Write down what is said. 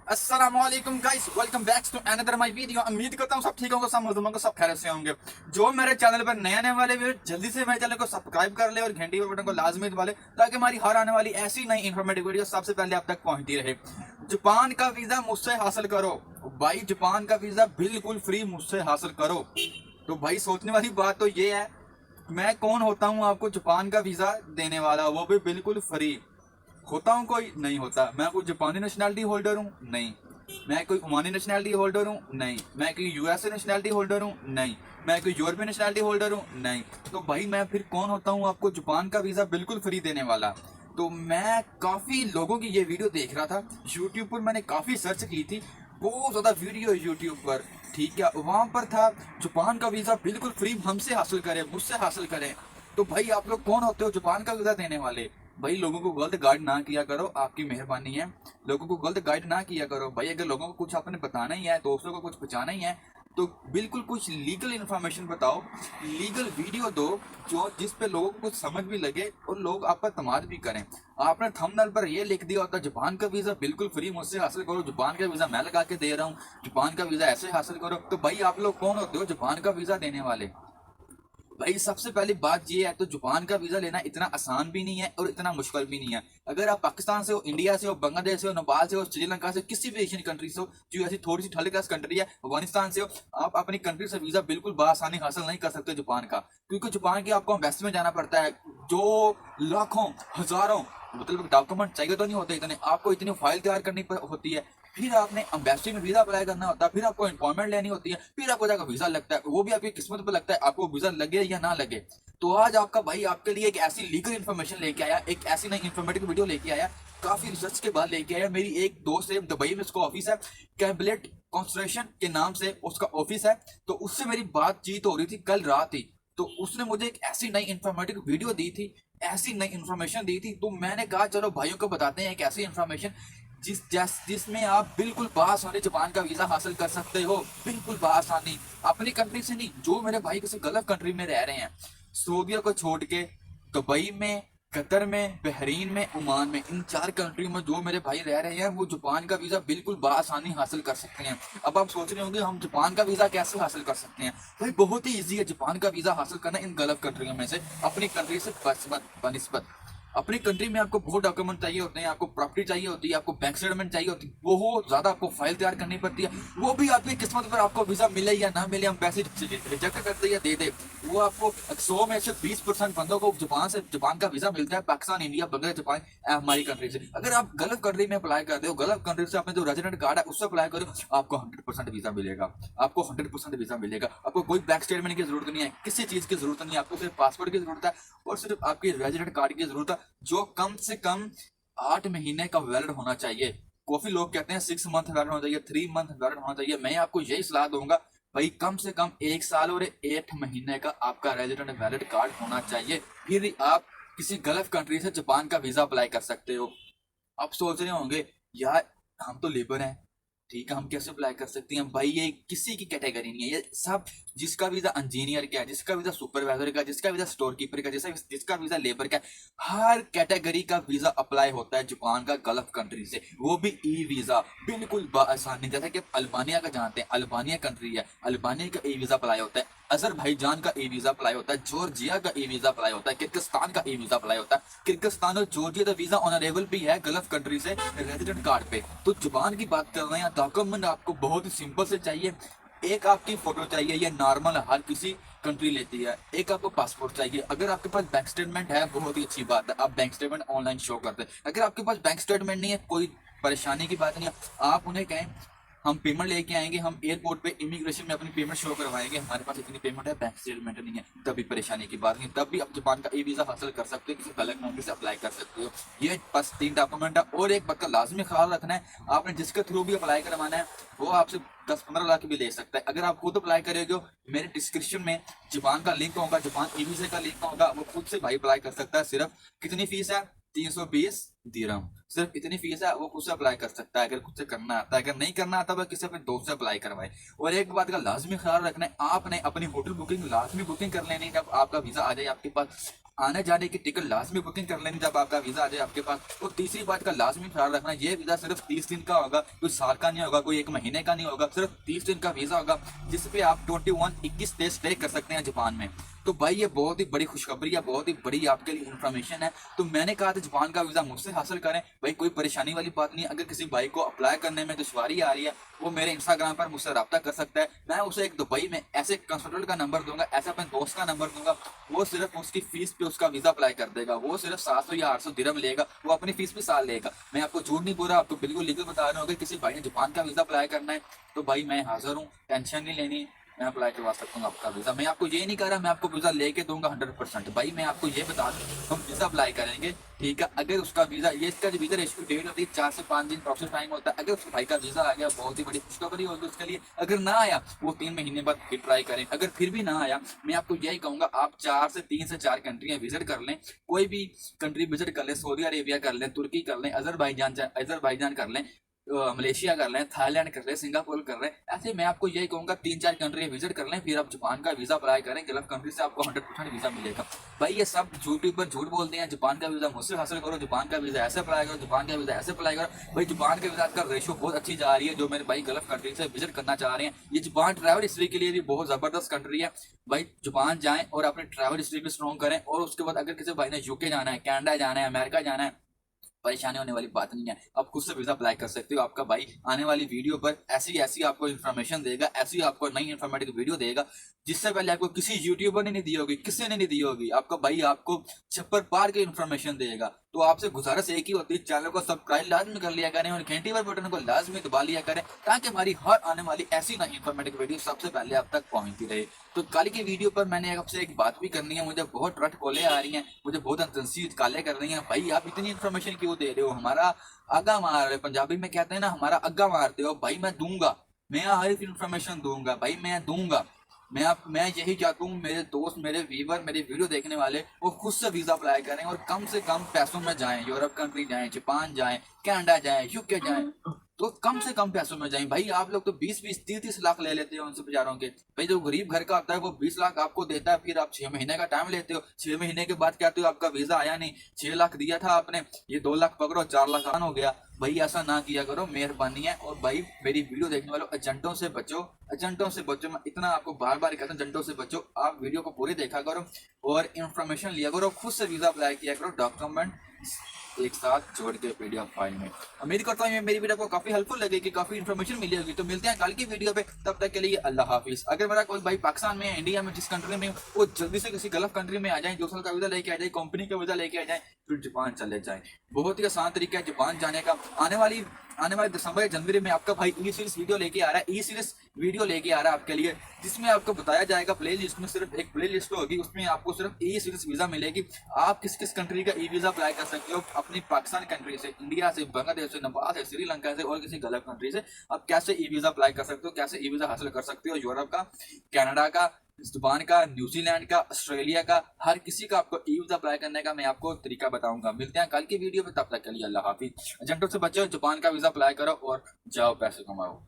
अस्सलामुअलैकुम guys, welcome back to another my video. उम्मीद करता हूँ सब ठीक होंगे, सब मजलूमों को सब खैरियत से होंगे। जो मेरे चैनल पर नए आने वाले भी जल्दी से मेरे चैनल को सब्सक्राइब कर ले और घंटी बटन को लाजमी दबा ले ताकि हमारी हर आने वाली ऐसी नई इन्फॉर्मेटिव वीडियो सबसे पहले आप तक पहुंचती रहे। जापान का वीजा मुझसे हासिल करो भाई, जापान का वीजा बिल्कुल फ्री मुझसे हासिल करो। तो भाई सोचने वाली बात तो ये है, मैं कौन होता हूँ आपको जापान का वीजा देने वाला, वो भी बिल्कुल फ्री। होता हूँ कोई? नहीं होता। मैं कोई जापानी नेशनैलिटी होल्डर हूँ? नहीं। मैं कोई ओमानी नेशनैलिटी होल्डर हूँ? नहीं। मैं कोई यूएसए नेशनैलिटी होल्डर हूँ? नहीं। मैं कोई यूरोपियन नेशनैलिटी होल्डर हूँ? नहीं। तो भाई मैं फिर कौन होता हूँ आपको जापान का वीजा बिल्कुल फ्री देने वाला? तो मैं काफी लोगों की ये वीडियो देख रहा था यूट्यूब पर, मैंने काफी सर्च की थी, बहुत ज्यादा वीडियो है यूट्यूब पर, ठीक है। वहां पर था जापान का वीजा बिल्कुल फ्री हमसे हासिल करें, मुझसे हासिल करें। तो भाई आप लोग कौन होते हो जापान का वीजा देने वाले? भाई लोगों को गलत गाइड ना किया करो, आपकी मेहरबानी है। लोगों को गलत गाइड ना किया करो भाई। अगर लोगों को कुछ आपने बताना ही है, दोस्तों को कुछ पहुंचाना ही है, तो बिल्कुल कुछ लीगल इन्फॉर्मेशन बताओ, लीगल वीडियो दो जो जिस पे लोगों को कुछ समझ भी लगे और लोग आप पर तमाद भी करें। आपने थंबनेल पर ये लिख दिया होता जापान का वीजा बिल्कुल फ्री मुझसे हासिल करो, जापान का वीजा मैं लगा के दे रहा हूँ, जापान का वीजा ऐसे हासिल करो। तो भाई आप लोग कौन होते हो जापान का वीजा देने वाले? भाई सबसे पहली बात ये है, तो जापान का वीजा लेना इतना आसान भी नहीं है और इतना मुश्किल भी नहीं है। अगर आप पाकिस्तान से हो, इंडिया से हो, बांग्लादेश से हो, नेपाल से हो, श्रीलंका से, किसी भी एशियन कंट्री से हो जो ऐसी थोड़ी सी थर्ड क्लास कंट्री है, अफगानिस्तान से हो, आप अपनी कंट्री से वीजा बिल्कुल बआसानी हासिल नहीं कर सकते जापान का, क्योंकि जापान की आपको एम्बेसी में जाना पड़ता है, जो लाखों हजारों मतलब डॉक्यूमेंट चाहिए तो नहीं होते इतने, आपको इतनी फाइल तैयार करनी होती है, फिर आपने अम्बेसी में वीजा अप्लाई करना होता है, फिर आपको अपॉइंटमेंट लेनी होती है, फिर आपको जाकर वीजा लगता है, वो भी आपकी किस्मत पर लगता है आपको वीजा लगे या ना लगे। तो आज आपका भाई आपके लिए एक ऐसी लीगल इन्फॉर्मेशन लेके आया, एक ऐसी नई इन्फॉर्मेटिव वीडियो लेके आया, काफी रिसर्च के बाद लेके आया। मेरी एक दोस्त है दुबई में, उसका ऑफिस है कैम्बलेट कंस्ट्रक्शन के नाम से उसका ऑफिस है, तो उससे मेरी बातचीत हो रही थी कल रात ही। तो उसने मुझे एक ऐसी नई इन्फॉर्मेटिव वीडियो दी थी, ऐसी नई इन्फॉर्मेशन दी थी, तो मैंने कहा चलो भाइयों को बताते हैं एक ऐसी इन्फॉर्मेशन जिसमें आप बिल्कुल बआसानी जापान का वीजा हासिल कर सकते हो, बिल्कुल बआसानी। अपनी कंट्री से नहीं, जो मेरे भाई किसी गलत कंट्री में रह रहे हैं, सऊदीया को छोड़ के, दुबई में, कतर में, बहरीन में, ओमान में, इन 4 कंट्री में जो मेरे भाई रह रहे हैं वो जापान का वीजा बिल्कुल बआसानी हासिल कर सकते हैं। अब आप सोच रहे होंगे हम जापान का वीजा कैसे हासिल कर सकते हैं? भाई बहुत ही ईजी है जापान का वीजा हासिल करना इन गलत कंट्रियों में से, अपनी कंट्री से बनिस्बत। अपनी कंट्री में आपको बहुत डॉक्यूमेंट चाहिए होते हैं, आपको प्रॉपर्टी चाहिए होती है, आपको बैंक स्टेटमेंट चाहिए होती है, बहुत ज्यादा आपको फाइल तैयार करनी पड़ती है। वो भी आपकी किस्मत पर, आपको वीजा मिले या ना मिले, हम पैसे रिजेक्ट कर दे या दे दे, वो आपको 100 में से 20% बंदों को जापान का वीजा मिलता है, पाकिस्तान, इंडिया, बांग्लादेश, जापान, हमारी कंट्री से। अगर आप गलत कंट्री में अप्लाई करते हो, गलत कंट्री से अपने जो रेजिडेंट कार्ड है उससे अप्लाई करो, आपको 100% वीजा मिलेगा, आपको 100% वीजा मिलेगा। आपको कोई बैंक स्टेटमेंट की जरूरत नहीं है, किसी चीज की जरूरत नहीं है, आपको सिर्फ पासपोर्ट की जरूरत है और सिर्फ आपकी रेजिडेंट कार्ड की जरूरत है, जो कम से कम 8 महीने का वैलिड होना चाहिए। काफी लोग कहते हैं 6 मंथ वैलिड होना चाहिए, 3 मंथ वैलिड होना चाहिए। मैं आपको यही सलाह दूंगा भाई, कम से कम 1 साल और 8 महीने का आपका रेजिडेंट वैलिड कार्ड होना चाहिए, फिर आप किसी गल्फ कंट्री से जापान का वीजा अप्लाई कर सकते हो। आप सोच रहे होंगे यार हम तो लेबर हैं, ठीक है, हम कैसे अप्लाई कर सकते हैं? भाई ये किसी की कैटेगरी नहीं है, ये सब जिसका वीजा इंजीनियर का है, जिसका वीजा सुपरवाइजर का, जिसका वीजा स्टोर कीपर का, जिसका वीजा लेबर का, हर कैटेगरी का वीजा अप्लाई होता है जापान का गल्फ कंट्री से, वो भी ई वीजा बिल्कुल आसानी। जैसे कि अल्बानिया का जानते हैं, अल्बानिया कंट्री है, अल्बानिया का ई वीजा अप्लाई होता है, अजरबैजान का ई वीजा अप्लाई होता है, जॉर्जिया का ई वीजा अप्लाई होता है, किर्गिस्तान का ई वीजा अप्लाई होता है। किर्गिस्तान और जॉर्जिया का वीजा ऑनरेबल भी है गल्फ कंट्री से रेजिडेंट कार्ड पे। तो जापान की बात कर रहे हैं, डॉक्यूमेंट आपको बहुत ही सिंपल से चाहिए। एक आपकी फोटो चाहिए, ये नॉर्मल हर किसी कंट्री लेती है। एक आपको पासपोर्ट चाहिए, अगर आपके पास बैंक स्टेटमेंट है बहुत ही अच्छी बात है, आप बैंक स्टेटमेंट ऑनलाइन शो करते हैं। अगर आपके पास बैंक स्टेटमेंट नहीं है, कोई परेशानी की बात नहीं है, आप उन्हें कहें हम पेमेंट लेके आएंगे, हम एयरपोर्ट पे इमिग्रेशन में अपनी पेमेंट शो करवाएंगे, हमारे पास इतनी पेमेंट है, बैंक स्टेटमेंट नहीं है, तभी परेशानी की बात नहीं, तब भी आप जापान का ई वीजा हासिल कर सकते हो, किसी गलत कंट्री से अप्लाई कर सकते हो। ये बस 3 डॉक्यूमेंट है। और एक बात का लाजमी ख्याल रखना है, आपने जिसके थ्रू भी अप्लाई करवाना है वो आपसे 10-15 लाख भी ले सकता है। अगर आप खुद अप्लाई करोगे, मेरे डिस्क्रिप्शन में जापान का लिंक होगा, जापान ई वीजा का लिंक होगा, वो खुद से भाई अप्लाई कर सकता है। सिर्फ कितनी फीस है? 320 दिरहम। सिर्फ इतनी फीस है, वो खुद से अप्लाई कर सकता है अगर खुद से करना आता है। अगर नहीं करना आता, वह किसी अपने दोस्त से अप्लाई करवाए। और एक बात का लाजमी ख्याल रखना है, आपने अपनी होटल बुकिंग लाजमी बुकिंग कर लेनी जब आपका वीजा आ जाए आपके पास। आने जाने की टिकट लाजमी बुकिंग कर लेनी जब आपका वीजा आ जाए आपके पास। और तीसरी बात का लाजमी ख्याल रखना, ये वीजा सिर्फ 30 दिन का होगा, कोई साल का नहीं होगा, कोई 1 महीने का नहीं होगा, सिर्फ 30 दिन का वीजा होगा, जिसपे आप 21 डेज स्टे कर सकते हैं जापान में। तो भाई ये बहुत ही बड़ी खुशखबरी है, बहुत ही बड़ी आपके लिए इन्फॉर्मेशन है। तो मैंने कहा था जापान का वीजा मुझसे हासिल करें भाई, कोई परेशानी वाली बात नहीं है। अगर किसी भाई को अप्लाई करने में दुश्वारी आ रही है, वो मेरे इंस्टाग्राम पर मुझसे रब्ता कर सकता है। मैं उसे एक दुबई में ऐसे कंसल्टेंट का नंबर दूंगा, ऐसे अपने दोस्त का नंबर दूंगा, वो सिर्फ उसकी फीस पे उसका वीजा अप्लाई कर देगा। वो सिर्फ 700 या 800 दिरहम लेगा, वो अपनी फीस भी साल लेगा। मैं आपको झूठ नहीं बोल रहा, आपको बिल्कुल लीगल बता रहा हूँ। अगर किसी भाई ने जापान का वीजा अप्लाई करना है तो भाई मैं हाजिर हूँ, टेंशन नहीं लेनी, मैं अप्लाई करवा सकता हूँ आपका वीजा। मैं आपको ये नहीं कह रहा मैं आपको वीजा लेके दूंगा 100%। भाई मैं आपको ये बता दूं, हम वीजा अप्लाई करेंगे, ठीक है। अगर उसका वीजा, ये इसका जो वीजा रेस्क्यू डेट होती है 4 से 5 दिन प्रोसेस टाइम होता है। अगर उस भाई का वीजा आ गया, बहुत ही बड़ी खुशखबरी होगी उसके लिए। अगर ना आया, वो 3 महीने बाद फिर ट्राई करें। अगर फिर भी ना आया, मैं आपको यही कहूंगा आप 3 से 4 कंट्रियां विजिट कर लें, कोई भी कंट्री विजिट कर लें, सऊदी अरेबिया कर लें, तुर्की कर लें, अजरबैजान कर लें, मलेशिया कर लें, थाईलैंड कर लें, सिंगापुर कर लें। ऐसे मैं आपको यही कहूंगा 3-4 कंट्री विजिट कर लें, फिर आप जापान का वीजा अप्लाई करें। गल्फ कंट्री से आपको 100% वीजा मिलेगा। भाई ये सब यूट्यूब पर झूठ बोलते हैं, जापान का वीजा मुझसे हासिल करो, जापान का वीजा ऐसे अप्लाई करो, जापान का वीजा ऐसे अप्लाई करो। भाई जापान के वीजा का रेशो बहुत अच्छी जा रही है। जो मेरे भाई गल्फ कंट्री से विजिट करना चाह रहे हैं, ये जापान ट्रैवल हिस्ट्री के लिए भी बहुत जबरदस्त कंट्री है। भाई जापान जाएं और अपने ट्रैवल हिस्ट्री भी स्ट्रॉन्ग करें। और उसके बाद अगर किसी भाई ने यूके जाना है, कनाडा जाना है, अमेरिका जाना है, परेशानी होने वाली बात नहीं है। आप खुद से वीजा अप्लाई कर सकते हो। आपका भाई आने वाली वीडियो पर ऐसी आपको इन्फॉर्मेशन देगा, ऐसी आपको नई इन्फॉर्मेटिव वीडियो देगा, जिससे पहले आपको किसी यूट्यूबर ने नहीं दी होगी, किसी ने नहीं दी होगी। आपका भाई आपको छप्पर पार के इन्फॉर्मेशन देगा। तो आपसे गुजारिश एक ही होती है, चैनल को सब्सक्राइब लाजमी कर लिया करें और घंटी वाले बटन को लाजमी दबा लिया करें, ताकि हमारी हर आने वाली ऐसी नई इन्फॉर्मेटिव वीडियो सबसे पहले आप तक पहुंचती रहे। तो कल की वीडियो पर मैंने आपसे एक बात भी करनी है। मुझे बहुत रट कॉलें आ रही हैं, मुझे बहुत अंतरसी काले कर रही हैं, भाई आप इतनी इन्फॉर्मेशन क्यों दे रहे हो, हमारा आगा मार रहे, पंजाबी में कहते हैं ना, हमारा आगा मारते हो। भाई मैं दूंगा, मैं हर इन्फॉर्मेशन दूंगा, भाई मैं दूंगा। मैं यही चाहता हूँ मेरे दोस्त, मेरे व्यूवर, मेरे वीडियो देखने वाले, वो खुद से वीजा अप्लाई करें और कम से कम पैसों में जाएं, यूरोप कंट्री जाएं, जापान जाएं, कनाडा जाएं, यूके जाएं, तो कम से कम पैसों में जाएं। भाई आप लोग तो 20-20, 30-30 लाख ले लेते हो उनसे बेचारों के। भाई जो गरीब घर का होता है वो 20 लाख आपको देता है, फिर आप 6 महीने का टाइम लेते हो, 6 महीने के बाद कहते हो आपका वीजा आया नहीं, 6 लाख दिया था आपने, ये 2 लाख पकड़ो, 4 लाख आन हो गया। भाई ऐसा ना किया करो, मेहरबानी है। और भाई मेरी वीडियो देखने वालों, एजेंटों से बचो, एजेंटों से बचो। मैं इतना आपको बार बार कहता हूँ, एजेंटों से बचो। आप वीडियो को पूरी देखा करो और इन्फॉर्मेशन लिया करो, खुद से वीजा अप्लाई किया करो, डॉक्यूमेंट एक साथ जोड़ के पीडीएफ फाइल में। उम्मीद करता हूँ मेरी वीडियो को काफी हेल्पफुल लगेगी, काफी इन्फॉर्मेशन मिली होगी। तो मिलते हैं कल की वीडियो पे, तब तक के लिए अल्लाह हाफिज। अगर मेरा कोई भाई पाकिस्तान में, इंडिया में, जिस कंट्री में, वो जल्दी से किसी गल्फ कंट्री में आ जाए, 2 साल का वीजा लेके आ जाए, कंपनी का वीजा लेके आ जाए, फिर जापान चले जाए। बहुत ही आसान तरीका है जापान जाने का। आने वाले दिसंबर या जनवरी में आपका भाई ई सीरीज वीडियो लेके आ रहा है, ई सीरीज वीडियो लेके आ रहा है आपके लिए, जिसमें आपको बताया जाएगा, प्ले लिस्ट में सिर्फ एक प्ले लिस्ट होगी, उसमें आपको सिर्फ ई सीरीज वीजा मिलेगी। आप किस किस कंट्री का ई वीजा अप्लाई कर सकते हो, अपनी पाकिस्तान कंट्री से, इंडिया से, बांग्लादेश से, नेपाल से, श्रीलंका से और किसी गल्फ कंट्री से आप कैसे ई वीजा अप्लाई कर सकते हो, कैसे ई वीजा हासिल कर सकते हो। यूरोप का, कनाडा का, जापान का, न्यूजीलैंड का, ऑस्ट्रेलिया का, हर किसी का आपको ई वीजा अप्लाई करने का मैं आपको तरीका बताऊंगा। मिलते हैं कल की वीडियो में, तब तक के लिए अल्लाह हाफिज। एजेंटों से बचो, जापान का वीजा अप्लाई करो और जाओ पैसे कमाओ।